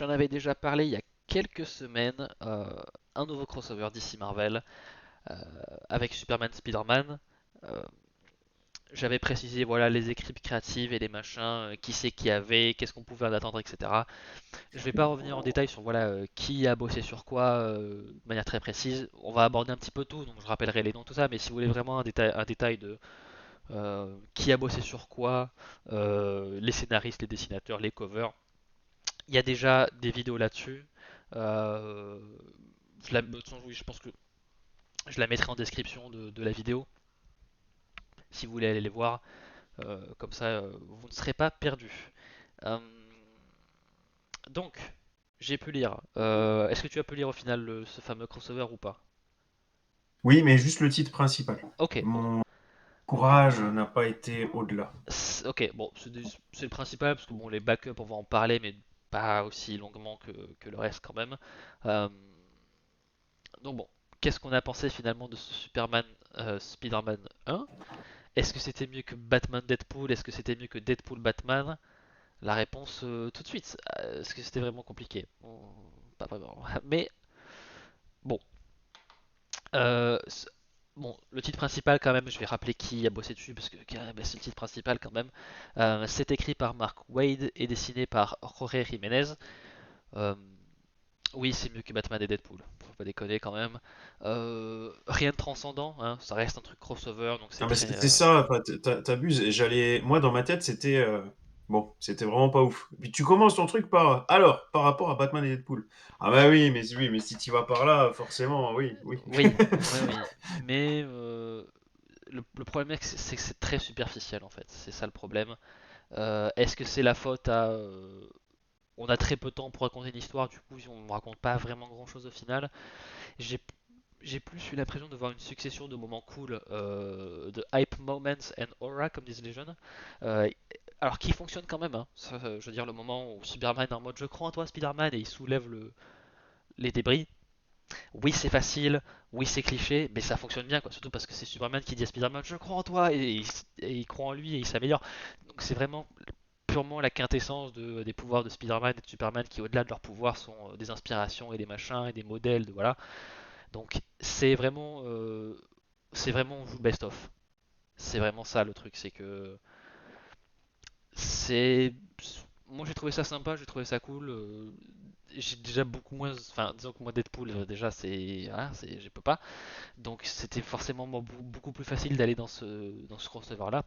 j'en avais déjà parlé il y a quelques semaines, un nouveau crossover d'ici Marvel euh, avec Superman Spider-Man. Euh, J'avais précisé voilà les équipes créatives et les machins, qui c'est qui avait, qu'est-ce qu'on pouvait en attendre, etc. Je vais pas revenir en détail sur voilà qui a bossé sur quoi de manière très précise. On va aborder un petit peu tout, donc je rappellerai les noms, tout ça. Mais si vous voulez vraiment un détail de qui a bossé sur quoi, les scénaristes, les dessinateurs, les covers, il y a déjà des vidéos là-dessus. Euh, de toute façon, oui, je pense que je la mettrai en description de la vidéo si vous voulez aller les voir. Comme ça, vous ne serez pas perdu. Euh, donc, j'ai pu lire. Est-ce que tu as pu lire au final ce fameux crossover ou pas? Oui, mais juste le titre principal. Ok, bon. Mon Donc, courage n'a pas été au-delà. ok, bon, c'est le principal parce que bon, les backups, on va en parler, mais pas aussi longuement que le reste quand même. Euh, donc bon, qu'est-ce qu'on a pensé finalement de ce Superman Spider-Man 1? Est-ce que c'était mieux que Batman Deadpool? Est-ce que c'était mieux que Deadpool Batman? La réponse tout de suite. Est-ce que c'était vraiment compliqué? Pas vraiment. Mais bon, euh, bon, le titre principal quand même, je vais rappeler qui a bossé dessus parce que bah, c'est le titre principal quand même. C'est écrit par Mark Wade et dessiné par Jorge Jiménez. Euh, oui, c'est mieux que Batman et Deadpool. Faut pas déconner quand même. Rien de transcendant, hein, ça reste un truc crossover, donc c'est Non, mais très. c'est ça, enfin, t'abuses. Moi, dans ma tête, c'était bon, c'était vraiment pas ouf. Puis tu commences ton truc par alors, par rapport à Batman et Deadpool. Ah bah oui, mais si tu vas par là, forcément, oui, oui. Oui, oui, oui. Mais le problème, c'est que c'est très superficiel en fait. C'est ça le problème. Est-ce que c'est la faute à. On a très peu de temps pour raconter une histoire, du coup on ne raconte pas vraiment grand chose au final. J'ai j'ai plus eu l'impression de voir une succession de moments cool, de hype moments and aura, comme disent les jeunes. Euh, alors qui fonctionne quand même, hein. Je veux dire, le moment où Superman est en mode je crois en toi, Spider-Man, et il soulève les débris. Oui, c'est facile, oui, c'est cliché, mais ça fonctionne bien, quoi. Surtout parce que c'est Superman qui dit à Spider-Man je crois en toi, et il croit en lui et il s'améliore. Donc c'est vraiment purement la quintessence des pouvoirs de Spider-Man et de Superman qui, au-delà de leurs pouvoirs, sont des inspirations et des machins et des modèles. Voilà. Donc c'est vraiment on joue le best-of. C'est vraiment ça le truc, c'est que c'est moi j'ai trouvé ça sympa, j'ai trouvé ça cool. J'ai déjà beaucoup moins, enfin disons que moi Deadpool déjà c'est, ah, je peux pas. Donc c'était forcément beaucoup plus facile d'aller dans ce crossover là.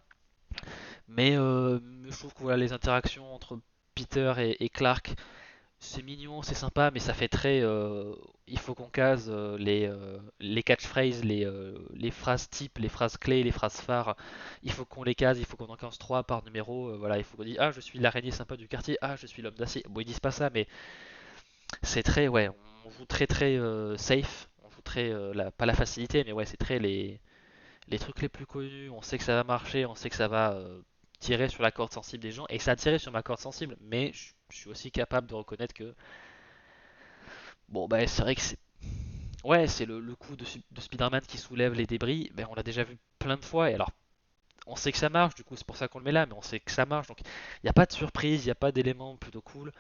Mais je trouve que voilà, les interactions entre Peter et Clark, c'est mignon, c'est sympa, mais ça fait très. Il faut qu'on case les catchphrases, les phrases types, les phrases clés, les phrases phares. Il faut qu'on les case, il faut qu'on en case 3 par numéro. Voilà, il faut qu'on dise ah, je suis l'araignée sympa du quartier, ah, je suis l'homme d'acier. Bon, ils disent pas ça, mais c'est très. Ouais, on joue très très safe. On joue très. Pas la facilité, mais ouais, c'est très les trucs les plus connus. On sait que ça va marcher, on sait que ça va tirer sur la corde sensible des gens. Et ça a tiré sur ma corde sensible, mais je suis aussi capable de reconnaître que bon, bah, c'est vrai que c'est. Ouais, c'est le coup de Spider-Man qui soulève les débris. Ben, on l'a déjà vu plein de fois. Et alors, on sait que ça marche, du coup, c'est pour ça qu'on le met là, mais on sait que ça marche. Donc, il n'y a pas de surprise, il n'y a pas d'élément plutôt cool.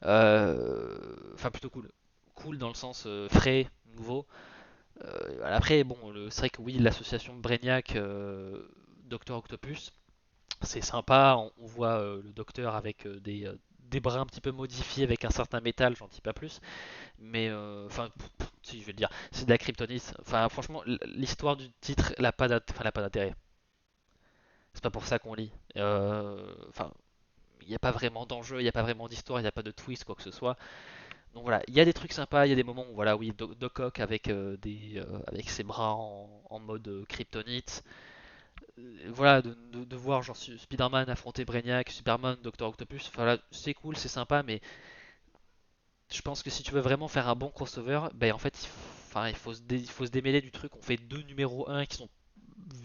Enfin, plutôt cool. Cool dans le sens frais, nouveau. Après, bon, c'est vrai que oui, l'association Brainiac, Docteur Octopus, c'est sympa. On voit le docteur avec des bras un petit peu modifiés avec un certain métal, j'en dis pas plus. Mais enfin, si je vais le dire, c'est de la kryptonite. Enfin, franchement, l'histoire du titre, elle a pas d'intérêt. C'est pas pour ça qu'on lit. Enfin, il n'y a pas vraiment d'enjeu, il n'y a pas vraiment d'histoire, il n'y a pas de twist, quoi que ce soit. Donc voilà, il y a des trucs sympas, il y a des moments où, voilà, oui, Doc Ock avec, avec ses bras en mode kryptonite. Voilà, de voir genre Spider-Man affronter Brainiac, Superman, Docteur Octopus, voilà, c'est cool, c'est sympa, mais je pense que si tu veux vraiment faire un bon crossover, ben en fait, enfin, il faut se démêler du truc. On fait deux numéros un qui sont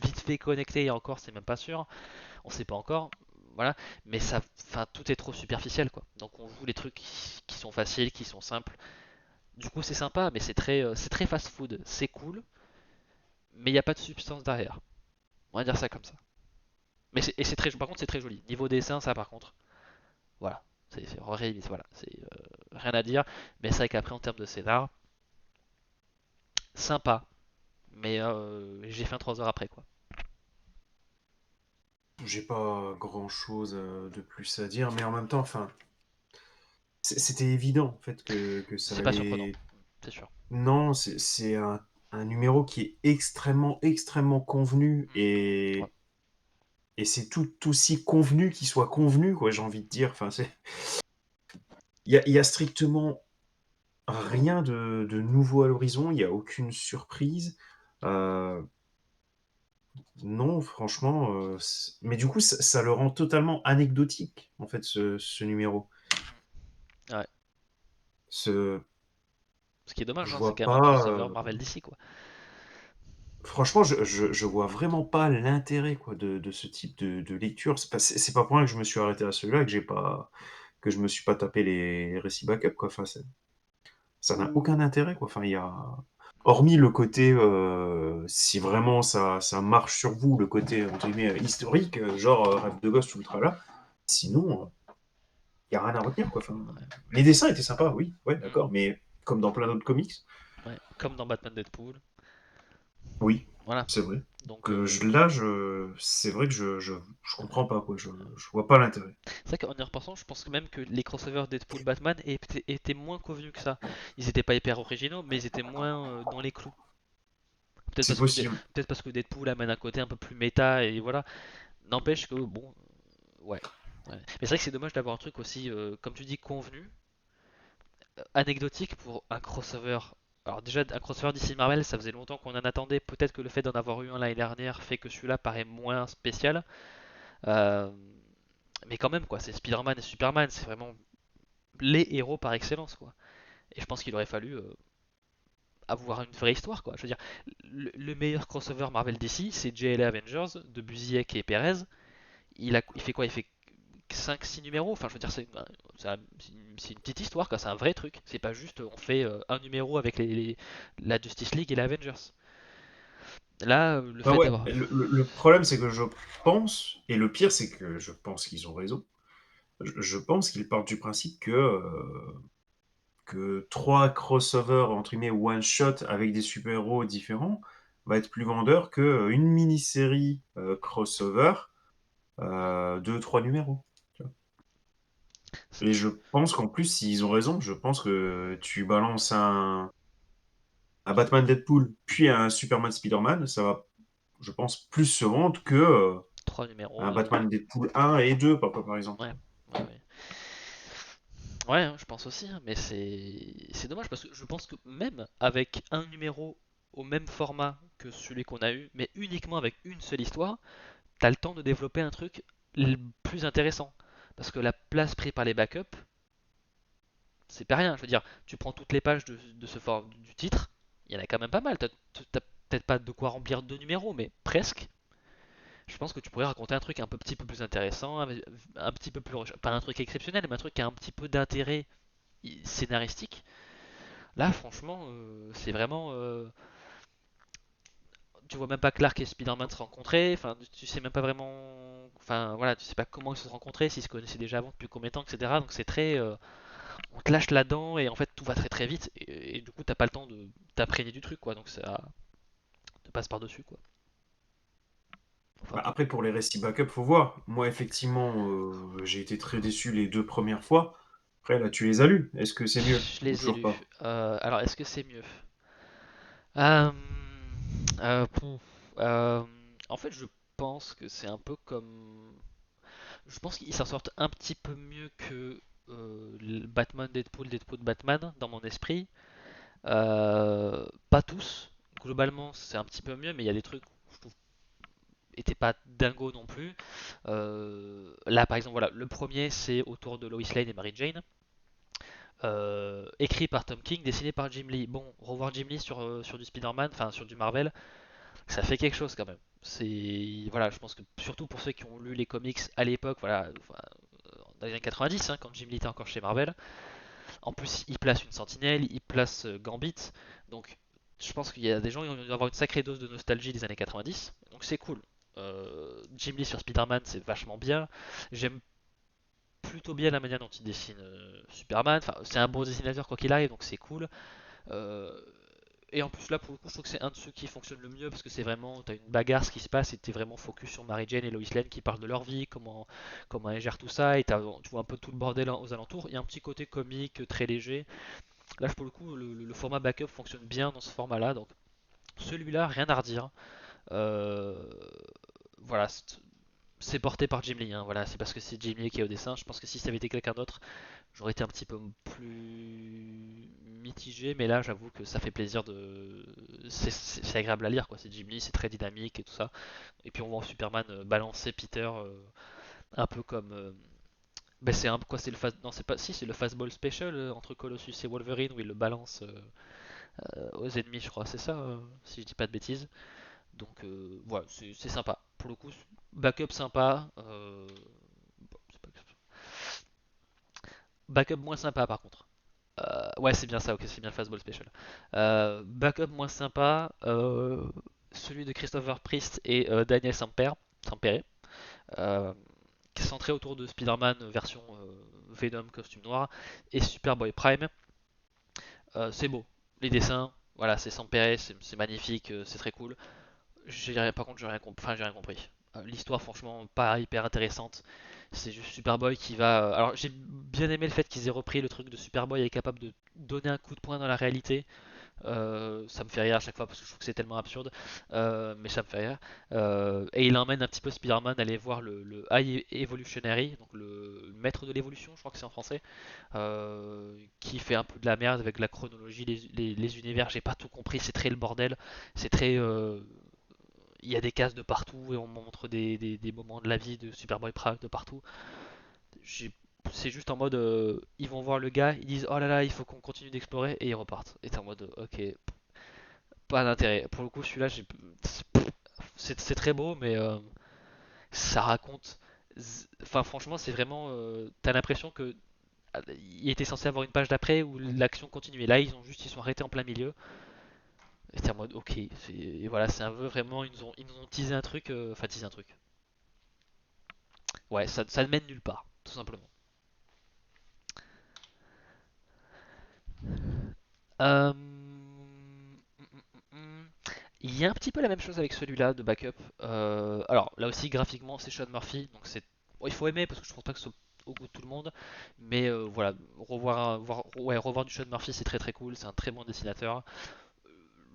vite fait connectés et encore, c'est même pas sûr. On sait pas encore. Voilà, mais ça, enfin, tout est trop superficiel quoi. Donc on joue les trucs qui sont faciles, qui sont simples. Du coup, c'est sympa, mais c'est très fast-food. C'est cool, mais il n'y a pas de substance derrière. On va dire ça comme ça. Et par contre, c'est très joli. Niveau dessin, ça par contre, voilà, c'est horrible. Voilà, c'est rien à dire. Mais c'est vrai qu'après, en termes de scénar, sympa. Mais j'ai fait un 3 heures après, quoi. J'ai pas grand-chose de plus à dire, mais en même temps, enfin, c'était évident en fait que ça C'est pas surprenant, allait. c'est sûr. Non, c'est un numéro qui est extrêmement, extrêmement convenu Ouais. et c'est tout aussi convenu qu'il soit convenu, quoi, j'ai envie de dire. Enfin, il y a strictement rien de nouveau à l'horizon, il n'y a aucune surprise. Euh, non, franchement, mais du coup, ça le rend totalement anecdotique, en fait, ce numéro. Ouais. Ce, Ce qui est dommage, je hein, c'est vois quand même un pas. crossover Marvel DC, quoi. Franchement, je vois vraiment pas l'intérêt quoi de ce type de lecture. C'est pas pour rien que je me suis arrêté à celui-là, que je me suis pas tapé les récits backup quoi. Enfin, ça n'a aucun intérêt quoi. Enfin, il y a hormis le côté si vraiment ça marche sur vous, le côté entre guillemets historique, genre Rêve de gosse tout le tralala. Sinon, il y a rien à retenir quoi. Enfin, Ouais. les dessins étaient sympas, oui, ouais, Mm. d'accord, mais comme dans plein d'autres comics, Ouais. Comme dans Batman Deadpool. oui, Voilà. c'est vrai. Donc, Là, c'est vrai que je comprends pas, quoi. Je vois pas l'intérêt. c'est vrai qu'en y repensant, je pense même que les crossovers Deadpool-Batman étaient moins convenus que ça. Ils étaient pas hyper originaux, mais ils étaient moins dans les clous. Peut-être C'est parce que possible. peut-être parce que Deadpool amène un côté un peu plus méta et voilà. N'empêche que bon, ouais. Ouais. Mais c'est vrai que c'est dommage d'avoir un truc aussi, comme tu dis, convenu, anecdotique pour un crossover. Alors déjà, un crossover d'ici Marvel, ça faisait longtemps qu'on en attendait. Peut-être que le fait d'en avoir eu un l'année dernière fait que celui-là paraît moins spécial. Euh, mais quand même, quoi, c'est Spider-Man et Superman, c'est vraiment les héros par excellence, quoi. Et je pense qu'il aurait fallu avoir une vraie histoire, quoi. Je veux dire, le meilleur crossover Marvel DC, c'est JLA Avengers de Busiek et Perez. Il fait quoi? Il fait 5-6 numéros. Enfin, je veux dire, c'est une petite histoire, quoi. C'est un vrai truc. C'est pas juste on fait un numéro avec la Justice League et les Avengers. Là, le Ah fait ouais, d'avoir. le problème, c'est que je pense, et le pire, c'est que je pense qu'ils ont raison. Je pense qu'ils partent du principe que trois crossovers, entre guillemets, one shot avec des super-héros différents va être plus vendeur qu'une mini-série crossover, de trois numéros. Tu vois. Et je pense qu'en plus, s'ils ont raison, je pense que tu balances un Batman Deadpool, puis un Superman Spider-Man, ça va, je pense, plus se vendre que 3 numéros un de. Batman Deadpool 1 et 2, par exemple. Ouais, ouais, ouais. Ouais, hein, je pense aussi, hein, mais c'est dommage parce que je pense que même avec un numéro au même format que celui qu'on a eu, mais uniquement avec une seule histoire, t'as le temps de développer un truc plus intéressant. Parce que la place prise par les backups, c'est pas rien. Je veux dire, tu prends toutes les pages de ce du titre, il y en a quand même pas mal. T'as peut-être pas de quoi remplir deux numéros, mais presque. Je pense que tu pourrais raconter un truc un petit peu plus intéressant, un petit peu plus, pas un truc exceptionnel, mais un truc qui a un petit peu d'intérêt scénaristique. Là, franchement, c'est vraiment. Tu vois même pas Clark et Spider-Man se rencontrer. Enfin, tu sais même pas vraiment. Enfin, voilà, tu sais pas comment ils se sont rencontrés, s'ils se connaissaient déjà avant, depuis combien de temps, etc. Donc c'est très. On te lâche là-dedans et en fait tout va très très vite. Et du coup, t'as pas le temps de t'imprégner du truc, quoi. Donc ça te passe par-dessus, quoi. Enfin Bah, bon. après, pour les récits backup, faut voir. Moi, effectivement, j'ai été très déçu les deux premières fois. Après, là, tu les as lus. Est-ce que c'est mieux Je ou les ai toujours lus. pas? Alors, est-ce que c'est mieux? Euh, Pouf. En fait, je pense que c'est un peu comme. Je pense qu'ils s'en sortent un petit peu mieux que le Batman, Deadpool, Deadpool, Batman dans mon esprit. Pas tous. Globalement, c'est un petit peu mieux, mais il y a des trucs, je trouve, étaient pas dingo non plus. Là, par exemple, voilà, le premier, c'est autour de Lois Lane et Mary Jane. Écrit par Tom King, dessiné par Jim Lee. Bon, revoir Jim Lee sur du Spider-Man, enfin sur du Marvel, ça fait quelque chose quand même. C'est voilà, je pense que surtout pour ceux qui ont lu les comics à l'époque, voilà, enfin, dans les années 90, hein, quand Jim Lee était encore chez Marvel. En plus, il place une sentinelle, il place Gambit, donc je pense qu'il y a des gens qui vont avoir une sacrée dose de nostalgie des années 90, donc c'est cool. Jim Lee sur Spider-Man, c'est vachement bien. J'aime plutôt bien la manière dont il dessine Superman. Enfin, c'est un bon dessinateur quoi qu'il arrive, donc c'est cool. Euh, et en plus là pour le coup je trouve que c'est un de ceux qui fonctionne le mieux parce que c'est vraiment, t'as une bagarre ce qui se passe et t'es vraiment focus sur Mary Jane et Lois Lane qui parlent de leur vie, comment elles gèrent tout ça et tu vois un peu tout le bordel aux alentours. Il y a un petit côté comique très léger. Là pour le coup le format backup fonctionne bien dans ce format là, donc celui-là rien à redire. Euh, voilà, c'est porté par Jim Lee, hein, voilà, c'est parce que c'est Jim Lee qui est au dessin. Je pense que si ça avait été quelqu'un d'autre, j'aurais été un petit peu plus mitigé, mais là j'avoue que ça fait plaisir de. C'est agréable à lire, quoi. C'est Jim Lee, c'est très dynamique et tout ça. Et puis on voit Superman balancer Peter un peu comme. Ben c'est un quoi, c'est le fast. Non, c'est pas. Si, c'est le fastball special entre Colossus et Wolverine où il le balance aux ennemis, je crois. C'est ça, si je dis pas de bêtises. Donc voilà, c'est sympa. Pour le coup, backup sympa. Bon, backup moins sympa par contre. Ouais, c'est bien ça, ok, c'est bien le Fastball Special. Backup moins sympa, celui de Christopher Priest et Daniel Sampere, euh, qui est centré autour de Spider-Man version Venom costume noir et Superboy Prime. C'est beau, les dessins, voilà, c'est Sampere, c'est magnifique, c'est très cool. Par contre, j'ai rien compris. L'histoire, franchement, pas hyper intéressante. C'est juste Superboy qui va. Alors, j'ai bien aimé le fait qu'ils aient repris le truc de Superboy est capable de donner un coup de poing dans la réalité. Ça me fait rire à chaque fois parce que je trouve que c'est tellement absurde, mais ça me fait rire. Et il emmène un petit peu Spider-Man à aller voir le High Evolutionary, donc le maître de l'évolution, je crois que c'est en français, qui fait un peu de la merde avec la chronologie, les univers. J'ai pas tout compris, c'est très le bordel, c'est très. Il y a des cases de partout et on montre des moments de la vie de Superboy Prime de partout. C'est juste en mode ils vont voir le gars, ils disent oh là là il faut qu'on continue d'explorer et ils repartent. Et t'es en mode ok, pas d'intérêt. Pour le coup celui-là c'est très beau mais ça raconte. Enfin franchement c'est vraiment t'as l'impression que il était censé avoir une page d'après où l'action continuait. Là ils sont arrêtés en plein milieu. Et t'es en mode ok, et voilà c'est un peu vraiment ils nous ont teasé un truc, enfin teasé un truc. Ouais ça ne mène nulle part tout simplement. Euh, Il y a un petit peu la même chose avec celui-là de Backup. Alors là aussi graphiquement c'est Sean Murphy, donc bon, il faut aimer parce que je pense pas que ce soit au goût de tout le monde, mais voilà, revoir du Sean Murphy c'est très très cool, c'est un très bon dessinateur.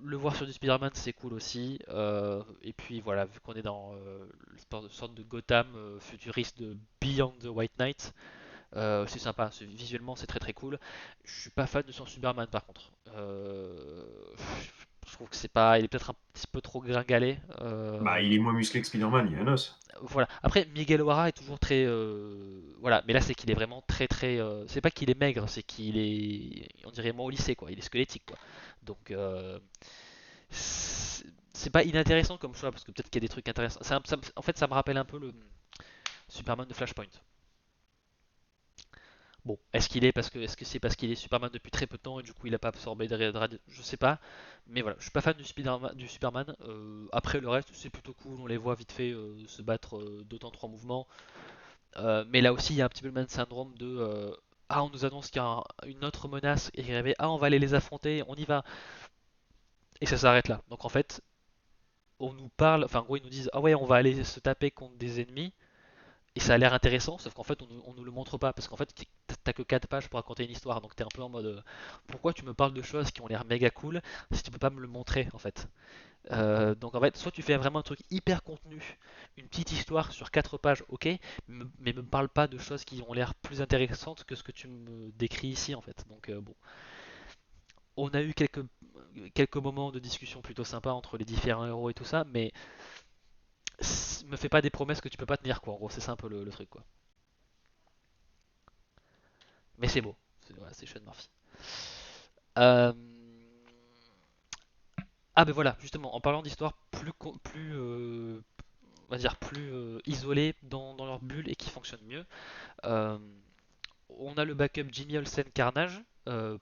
Le voir sur du Spider-Man c'est cool aussi. Et puis voilà, vu qu'on est dans une sorte de Gotham futuriste de Beyond the White Knight, c'est sympa, visuellement c'est très très cool. Je suis pas fan de son Superman par contre. Je trouve que c'est pas, il est peut-être un petit peu trop gringalé. Bah, il est moins musclé que Spider-Man, il y a un os. Voilà. Après, Miguel O'Hara est toujours très, voilà. Mais là, c'est qu'il est vraiment très très. C'est pas qu'il est maigre, c'est qu'il est, on dirait moi au lycée quoi. Il est squelettique quoi. Donc c'est pas inintéressant comme choix parce que peut-être qu'il y a des trucs intéressants. En fait, ça me rappelle un peu le Superman de Flashpoint. Bon, est-ce que c'est parce qu'il est Superman depuis très peu de temps et du coup il a pas absorbé de radio, je sais pas. Mais voilà, je suis pas fan du Superman. Après le reste, c'est plutôt cool. On les voit vite fait se battre deux temps trois mouvements. Mais là aussi, il y a un petit peu le même syndrome de ah, on nous annonce qu'il y a une autre menace et il ah, on va aller les affronter, on y va. Et ça s'arrête là. Donc en fait, on nous parle, enfin en gros ils nous disent ah ouais, on va aller se taper contre des ennemis. Et ça a l'air intéressant, sauf qu'en fait on nous le montre pas, parce qu'en fait t'as que 4 pages pour raconter une histoire, donc t'es un peu en mode pourquoi tu me parles de choses qui ont l'air méga cool si tu peux pas me le montrer en fait. Donc en fait soit tu fais vraiment un truc hyper contenu, une petite histoire sur 4 pages, ok, mais me parle pas de choses qui ont l'air plus intéressantes que ce que tu me décris ici en fait. Donc bon, on a eu quelques moments de discussion plutôt sympas entre les différents héros et tout ça, mais me fais pas des promesses que tu peux pas tenir quoi, en gros c'est ça un peu le truc quoi. Mais c'est beau. Voilà, c'est Sean Murphy. Euh, Ah ben voilà, justement, en parlant d'histoires on va dire plus isolées dans leur bulle et qui fonctionnent mieux, euh, on a le backup Jimmy Olsen Carnage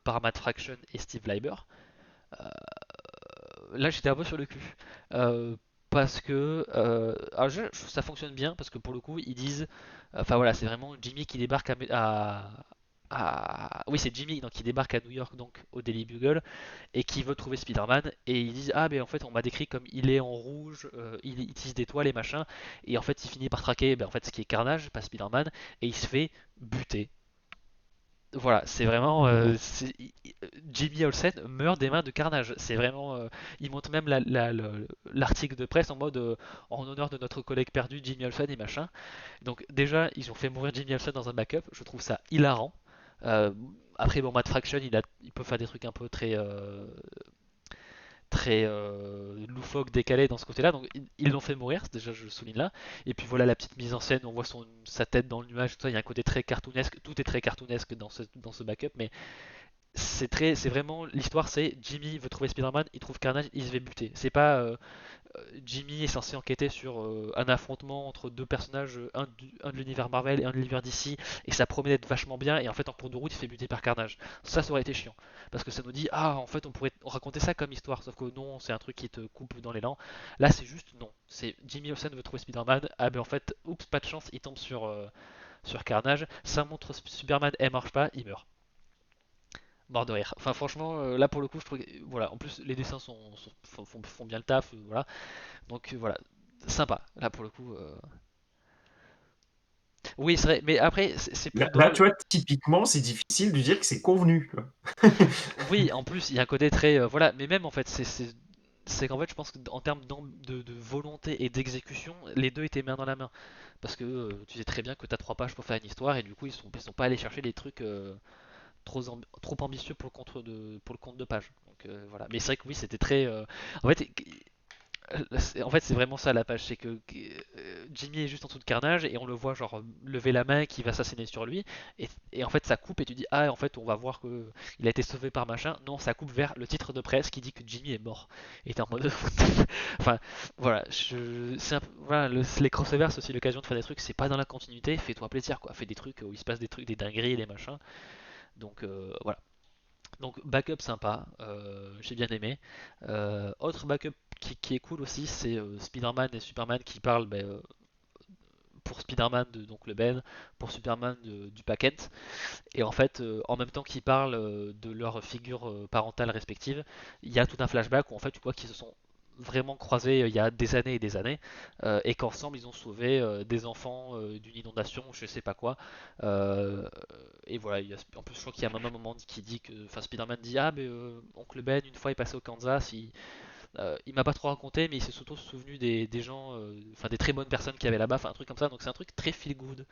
par Matt Fraction et Steve Leiber. Là j'étais un peu sur le cul. Euh, parce que alors ça fonctionne bien parce que pour le coup ils disent enfin voilà c'est vraiment Jimmy qui débarque oui c'est Jimmy donc qui débarque à New York donc au Daily Bugle et qui veut trouver Spider-Man et ils disent ah mais en fait on m'a décrit comme il est en rouge il utilise des toiles et machin et en fait il finit par traquer ben, en fait ce qui est Carnage pas Spider-Man et il se fait buter. Voilà, c'est vraiment Jimmy Olsen meurt des mains de Carnage. C'est vraiment, il montre même l'article de presse en mode en honneur de notre collègue perdu Jimmy Olsen et machin. Donc déjà, ils ont fait mourir Jimmy Olsen dans un backup. Je trouve ça hilarant. Euh, Après, bon, Matt Fraction, il peut faire des trucs un peu très loufoque, décalé dans ce côté-là. Donc ils l'ont fait mourir, déjà je le souligne là. Et puis voilà la petite mise en scène, on voit sa tête dans le nuage, tout ça. Il y a un côté très cartoonesque, tout est très cartoonesque dans ce backup, mais c'est vraiment l'histoire, c'est Jimmy veut trouver Spider-Man, il trouve Carnage, il se fait buter. C'est pas Jimmy est censé enquêter sur un affrontement entre deux personnages, un de l'univers Marvel et un de l'univers DC, et ça promet d'être vachement bien, et en fait en cours de route il se fait buter par Carnage. Ça aurait été chiant, parce que ça nous dit ah en fait on pourrait raconter ça comme histoire, sauf que non c'est un truc qui te coupe dans l'élan. Là c'est juste non, c'est Jimmy Olsen veut trouver Spider-Man, ah ben en fait oups pas de chance, il tombe sur Carnage, ça montre Superman, elle marche pas, il meurt mort de rire. Enfin, franchement, là pour le coup, je trouve que, voilà. En plus, les dessins font bien le taf, voilà. Donc voilà, sympa. Là pour le coup, oui, c'est vrai. Mais après, c'est plus Là, drôle. tu vois, typiquement, c'est difficile de dire que c'est convenu. Tu vois. Oui, en plus, il y a un côté très, voilà. Mais même en fait, c'est qu'en fait, je pense qu'en termes de volonté et d'exécution, les deux étaient main dans la main. Parce que tu sais très bien que tu as 3 pages pour faire une histoire et du coup, ils sont pas allés chercher des trucs trop ambitieux pour le compte de page. Donc voilà. Mais c'est vrai que oui, c'était très. En fait, en fait, c'est vraiment ça la page, c'est que Jimmy est juste en dessous de Carnage et on le voit genre lever la main qui va s'asséner sur lui et en fait ça coupe et tu dis ah en fait on va voir que il a été sauvé par machin. Non, ça coupe vers le titre de presse qui dit que Jimmy est mort. Et t'es en mode enfin voilà, voilà les crossovers c'est aussi l'occasion de faire des trucs, c'est pas dans la continuité, fais-toi plaisir quoi, fais des trucs où il se passe des trucs, des dingueries, des machins. Donc voilà. Donc backup sympa, j'ai bien aimé. Autre backup qui est cool aussi, c'est Spider-Man et Superman qui parlent pour Spider-Man de donc le Ben, pour Superman du Paquette. Et en fait, en même temps qu'ils parlent de leurs figures parentales respectives, il y a tout un flashback où en fait tu vois qu'ils se sont vraiment croisés il y a des années et des années et qu'ensemble ils ont sauvé des enfants d'une inondation ou je sais pas quoi. Euh, et voilà, en plus je crois qu'il y a même un moment qui dit que, enfin Spider-Man dit ah mais oncle Ben une fois est passé au Kansas, il m'a pas trop raconté mais il s'est surtout souvenu des gens, enfin des très bonnes personnes qui avaient là-bas, enfin un truc comme ça, donc c'est un truc très feel good.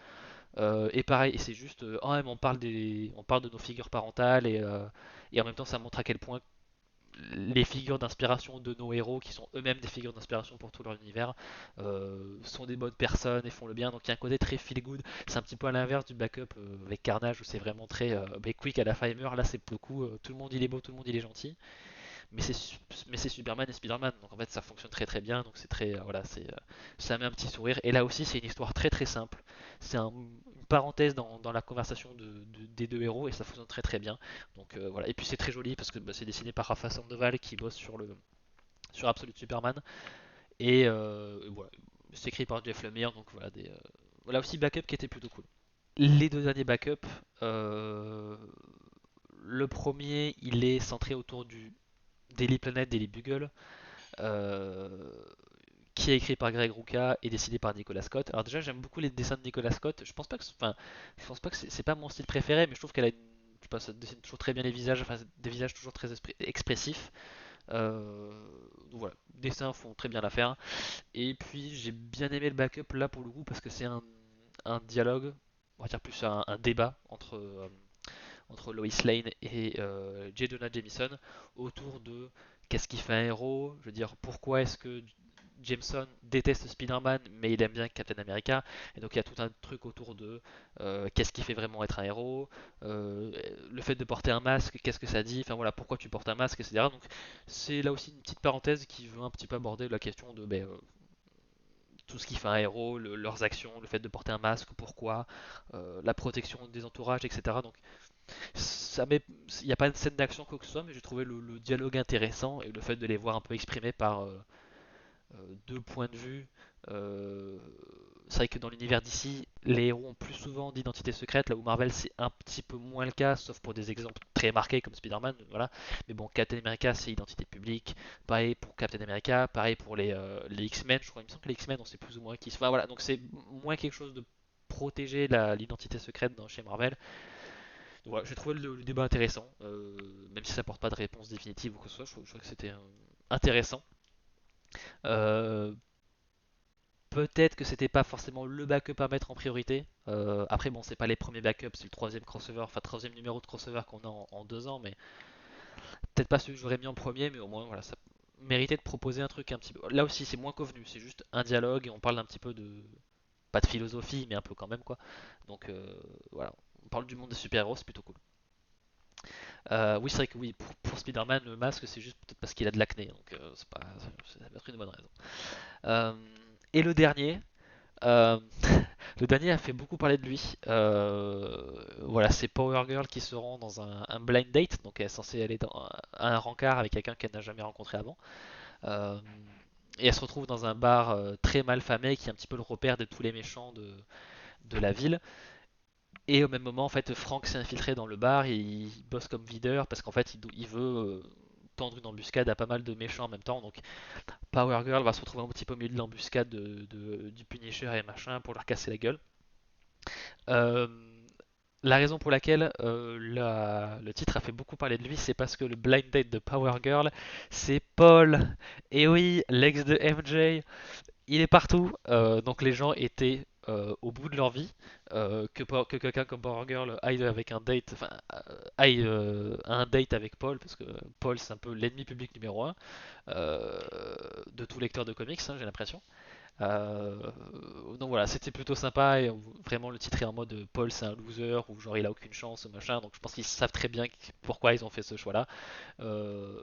Et pareil, et c'est juste, oh, mais on parle de nos figures parentales et en même temps ça montre à quel point les figures d'inspiration de nos héros, qui sont eux-mêmes des figures d'inspiration pour tout leur univers, sont des bonnes personnes et font le bien. Donc il y a un côté très feel good. C'est un petit peu à l'inverse du backup avec Carnage où c'est vraiment très quick à la fin il meurt. Là c'est beaucoup, tout le monde il est beau, tout le monde il est gentil mais c'est Superman et Spider-Man, donc en fait ça fonctionne très très bien, donc c'est très voilà, ça met un petit sourire. Et là aussi c'est une histoire très très simple, c'est une parenthèse dans la conversation des deux héros et ça fonctionne très très bien. Donc voilà, et puis c'est très joli parce que bah, c'est dessiné par Rafa Sandoval qui bosse sur Absolute Superman et voilà, c'est écrit par Jeff Lemire, donc voilà voilà aussi backup qui était plutôt cool. Les deux derniers backups, le premier il est centré autour du Daily Planet, Daily Bugle, euh, qui est écrit par Greg Rucka et dessiné par Nicolas Scott. Alors déjà j'aime beaucoup les dessins de Nicolas Scott. Je pense pas que c'est pas mon style préféré, mais je trouve qu'elle a je sais pas, ça dessine toujours très bien les visages, enfin des visages toujours très expressifs. Donc voilà, les dessins font très bien l'affaire. Et puis j'ai bien aimé le backup là pour le coup parce que c'est un dialogue, on va dire plus un débat entre Lois Lane et J. Jonah Jameson autour de qu'est-ce qui fait un héros, je veux dire pourquoi est-ce que Jameson déteste Spider-Man mais il aime bien Captain America et donc il y a tout un truc autour de qu'est-ce qui fait vraiment être un héros, le fait de porter un masque, qu'est-ce que ça dit, enfin voilà pourquoi tu portes un masque, etc. Donc c'est là aussi une petite parenthèse qui veut un petit peu aborder la question de tout ce qui fait un héros, leurs actions, le fait de porter un masque, pourquoi, la protection des entourages, etc. Donc il n'y a pas de scène d'action quoi que ce soit, mais j'ai trouvé le dialogue intéressant et le fait de les voir un peu exprimés par deux points de vue. Euh, c'est vrai que dans l'univers d'ici, les héros ont plus souvent d'identité secrète, là où Marvel c'est un petit peu moins le cas, sauf pour des exemples très marqués comme Spider-Man, voilà. Mais bon, Captain America c'est identité publique, pareil pour Captain America, pareil pour les X-Men, je crois, il me semble que les X-Men on sait plus ou moins qui. Enfin voilà, donc c'est moins quelque chose de protéger l'identité secrète chez Marvel. Donc voilà, j'ai trouvé le débat intéressant, même si ça porte pas de réponse définitive ou quoi que ce soit, je trouve que c'était intéressant. Euh, Peut-être que c'était pas forcément le backup à mettre en priorité. Après, bon, c'est pas les premiers backups, c'est le troisième crossover, enfin troisième numéro de crossover qu'on a en 2 ans, mais peut-être pas celui que j'aurais mis en premier, mais au moins, voilà, ça méritait de proposer un truc un petit peu. Là aussi, c'est moins convenu, c'est juste un dialogue et on parle un petit peu de. Pas de philosophie, mais un peu quand même, quoi. Donc voilà, on parle du monde des super-héros, c'est plutôt cool. Oui, c'est vrai que oui, pour Spider-Man, le masque, c'est juste peut-être parce qu'il a de l'acné, donc c'est pas, ça va être une bonne raison. Euh, et le dernier, Euh, le dernier a fait beaucoup parler de lui. Voilà, c'est Power Girl qui se rend dans un blind date, donc elle est censée aller à un rencard avec quelqu'un qu'elle n'a jamais rencontré avant. Euh, et elle se retrouve dans un bar très mal famé qui est un petit peu le repère de tous les méchants de la ville. Et au même moment, en fait, Frank s'est infiltré dans le bar et il bosse comme videur parce qu'en fait, il veut tendre une embuscade à pas mal de méchants en même temps. Donc Power Girl va se retrouver un petit peu au milieu de l'embuscade du Punisher et machin pour leur casser la gueule. Euh, la raison pour laquelle le titre a fait beaucoup parler de lui, c'est parce que le blind date de Power Girl, c'est Paul. Et oui, l'ex de MJ, il est partout. Donc les gens étaient au bout de leur vie. Que quelqu'un comme Power Girl aille avec un date, enfin, aille à un date avec Paul, parce que Paul c'est un peu l'ennemi public numéro un de tout lecteur de comics, hein, j'ai l'impression. Euh, donc voilà, c'était plutôt sympa et vraiment le titre est en mode Paul c'est un loser ou genre il a aucune chance machin. Donc je pense qu'ils savent très bien pourquoi ils ont fait ce choix-là. Euh,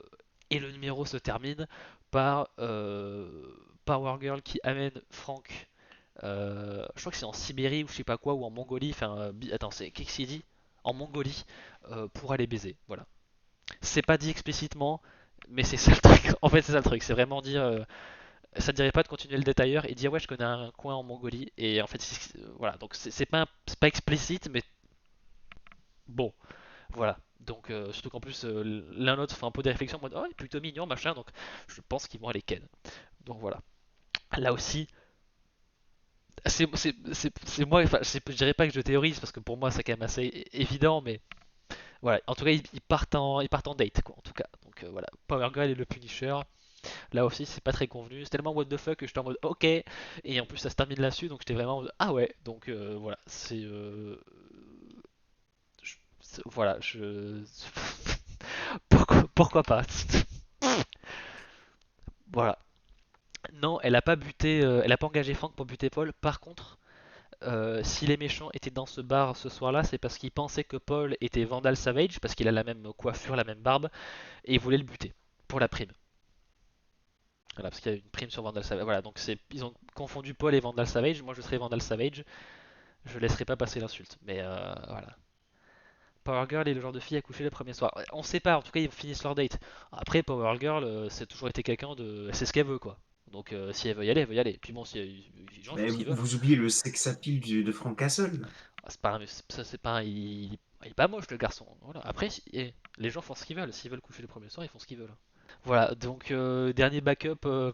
et le numéro se termine par Power Girl qui amène Frank. Je crois que c'est en Sibérie ou je sais pas quoi ou en Mongolie. Enfin, attends, c'est qu'est-ce qu'il dit? En Mongolie pour aller baiser. Voilà. C'est pas dit explicitement, mais c'est ça le truc. En fait, c'est ça le truc. C'est vraiment dire ça ne dirait pas de continuer le détailleur et dire ouais je connais un coin en Mongolie et en fait voilà donc c'est pas explicite mais bon voilà donc surtout qu'en plus l'un l'autre fait un peu des réflexions en mode oh il est plutôt mignon machin donc je pense qu'ils vont aller ken donc voilà là aussi c'est moi enfin, je dirais pas que je théorise parce que pour moi c'est quand même assez évident mais voilà en tout cas ils partent en date quoi en tout cas donc voilà Power Girl et le Punisher. Là aussi, c'est pas très convenu. C'est tellement what the fuck que j'étais en mode ok. Et en plus, ça se termine là-dessus, donc j'étais vraiment en mode ah ouais. Donc voilà, voilà, pourquoi pas. Voilà. Non, elle a pas buté, elle a pas engagé Frank pour buter Paul. Par contre, si les méchants étaient dans ce bar ce soir-là, c'est parce qu'ils pensaient que Paul était Vandal Savage, parce qu'il a la même coiffure, la même barbe, et ils voulaient le buter pour la prime. Voilà, parce qu'il y a une prime sur Vandal Savage. Voilà, donc ils ont confondu Paul et Vandal Savage. Moi, je serais Vandal Savage. Je laisserai pas passer l'insulte. Mais voilà. Power Girl est le genre de fille à coucher le premier soir. Ouais, on sait pas, en tout cas ils finissent leur date. Après Power Girl, c'est toujours été quelqu'un de. Elle sait ce qu'elle veut quoi. Donc si elle veut y aller, elle veut y aller. Puis bon, si les gens ils font Mais ce qu'ils veulent. vous oubliez le sex appeal de Frank Castle. Ah, c'est pas ça c'est pas il est pas moche le garçon. Voilà. Après les gens font ce qu'ils veulent. S'ils veulent coucher le premier soir, ils font ce qu'ils veulent. Voilà, donc dernier backup.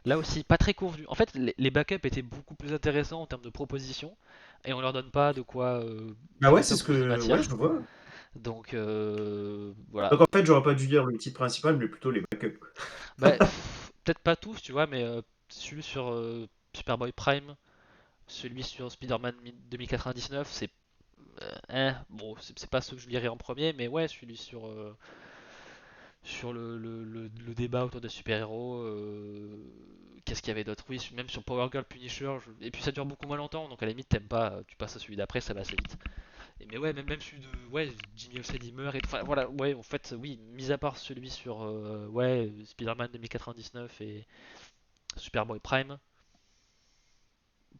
Là aussi, pas très convenu. En fait, les backups étaient beaucoup plus intéressants en termes de propositions et on leur donne pas de quoi Bah ouais, buter c'est ça ce plus de que. Ouais, matière. je vois. Donc voilà. Donc en fait, j'aurais pas dû dire le titre principal, mais plutôt les backups. Bah, peut-être pas tous, tu vois, mais celui sur Superboy Prime, celui sur Spider-Man 2099, c'est bon, c'est pas ce que je lirai en premier, mais ouais, celui sur le débat autour des super-héros. Qu'est-ce qu'il y avait d'autre? Oui, même sur Power Girl Punisher. Et puis ça dure beaucoup moins longtemps, donc à la limite, t'aimes pas, tu passes à celui d'après, ça va assez vite. Mais ouais, même celui de. Ouais, Jimmy Olsen il meurt. Enfin voilà, ouais, en fait, oui, mis à part celui sur ouais, Spider-Man 2099 et Superboy Prime,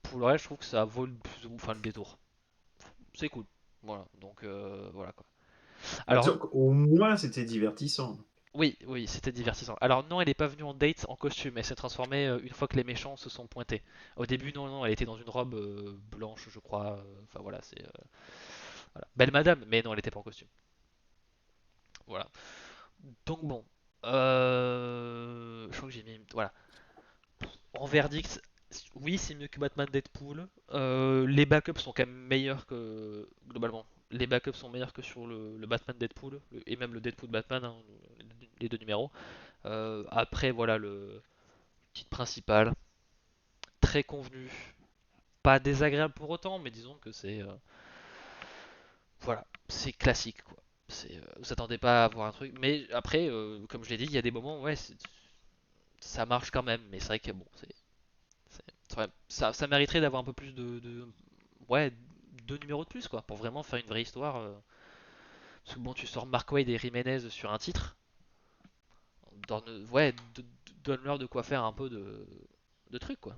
pour le reste, je trouve que ça vaut enfin, le détour. C'est cool. Voilà, donc voilà quoi. Bah, Alors, au moins, c'était divertissant. Oui, oui, c'était divertissant. Alors non, elle n'est pas venue en date en costume, elle s'est transformée une fois que les méchants se sont pointés. Au début, non, non, elle était dans une robe blanche, je crois. Enfin voilà, c'est voilà. Belle madame, mais non, elle n'était pas en costume. Voilà. Donc bon, je crois que j'ai mis, voilà. En verdict, oui, c'est mieux que Batman Deadpool. Les backups sont quand même meilleurs que globalement. Les backups sont meilleurs que sur le Batman Deadpool et même le Deadpool Batman, hein, les deux numéros. Après, voilà le titre principal, très convenu, pas désagréable pour autant, mais disons que c'est voilà, c'est classique quoi. Vous attendez pas à voir un truc, mais après, comme je l'ai dit, il y a des moments, ouais, ça marche quand même, mais c'est vrai que bon, ça mériterait d'avoir un peu plus ouais, deux numéros de plus quoi, pour vraiment faire une vraie histoire. Parce que bon, tu sors Mark Wade et Jiménez sur un titre, ouais, donne-leur de quoi faire un peu de trucs quoi.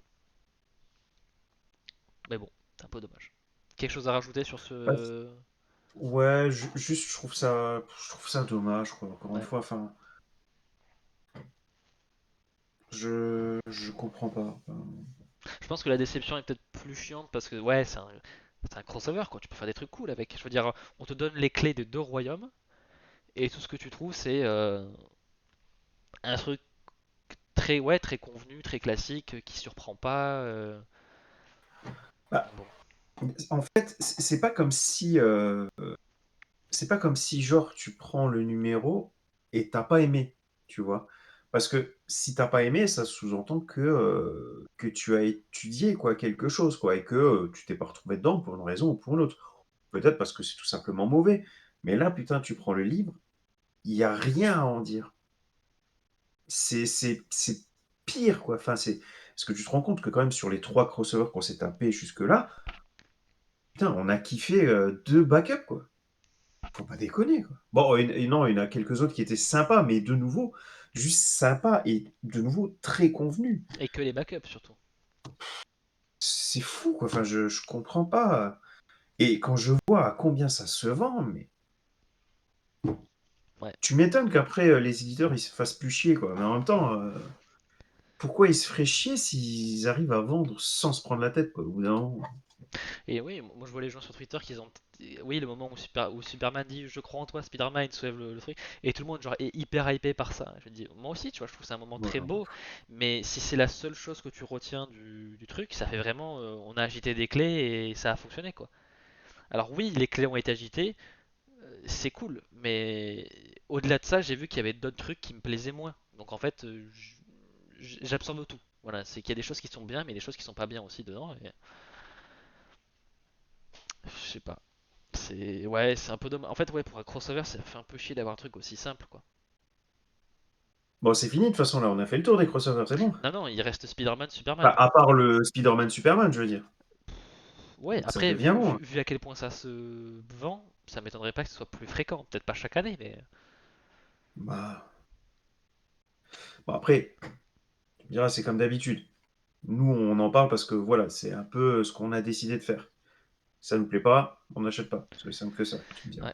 Mais bon, c'est un peu dommage. Quelque chose à rajouter sur Bah, ce. ouais, juste, je trouve ça dommage, quoi. Encore une Ouais. fois, enfin, je comprends pas. Enfin, Je pense que la déception est peut-être plus chiante parce que ouais, c'est un crossover quoi. Tu peux faire des trucs cool avec. Je veux dire, on te donne les clés des deux royaumes et tout ce que tu trouves c'est un truc très ouais, très convenu, très classique, qui surprend pas. bah, Donc bon. en fait, c'est pas comme si, genre, tu prends le numéro et t'as pas aimé, tu vois. Parce que si t'as pas aimé, ça sous-entend que tu as étudié quoi, quelque chose, quoi, et que tu t'es pas retrouvé dedans pour une raison ou pour une autre. Peut-être parce que c'est tout simplement mauvais. Mais là, putain, tu prends le livre, il y a rien à en dire. C'est pire, quoi. Enfin, c'est parce que tu te rends compte que quand même sur les trois crossovers qu'on s'est tapés jusque-là, putain, on a kiffé deux backups, quoi. Faut pas déconner, quoi. Bon, et non, il y en a quelques autres qui étaient sympas, mais de nouveau, juste sympas et de nouveau très convenus. Et que les backups surtout. C'est fou, quoi. Enfin, je comprends pas. Et quand je vois à combien ça se vend, mais Ouais. tu m'étonnes qu'après les éditeurs ils se fassent plus chier, quoi. Mais en même temps, pourquoi ils se feraient chier s'ils arrivent à vendre sans se prendre la tête, quoi, au bout d'un moment. Et oui, moi je vois les gens sur Twitter qui ont. Oui, le moment où Superman dit je crois en toi, Spider-Man soulève le truc, et tout le monde genre, est hyper hypé par ça. Je me dis, moi aussi, tu vois, je trouve que c'est un moment très Voilà. beau, mais si c'est la seule chose que tu retiens du truc, ça fait vraiment. On a agité des clés et ça a fonctionné quoi. Alors oui, les clés ont été agitées, c'est cool, mais au-delà de ça, j'ai vu qu'il y avait d'autres trucs qui me plaisaient moins. Donc en fait, j'absorbe tout. Voilà, c'est qu'il y a des choses qui sont bien, mais des choses qui sont pas bien aussi dedans. Et je sais pas. C'est ouais, c'est un peu dommage. En fait, ouais, pour un crossover, ça fait un peu chier d'avoir un truc aussi simple, quoi. Bon, c'est fini de toute façon, là, on a fait le tour des crossovers, c'est bon. Non, non, il reste Spider-Man, Superman. Enfin, à part le Spider-Man Superman, je veux dire. Ouais, Ça après, devient long, là. vu à quel point ça se vend, ça m'étonnerait pas que ce soit plus fréquent. Peut-être pas chaque année, mais Bah, bon, après, tu me diras, c'est comme d'habitude. Nous, on en parle parce que voilà, c'est un peu ce qu'on a décidé de faire. Ça nous plaît pas, on n'achète pas. C'est aussi simple que ça, tu me diras. ouais.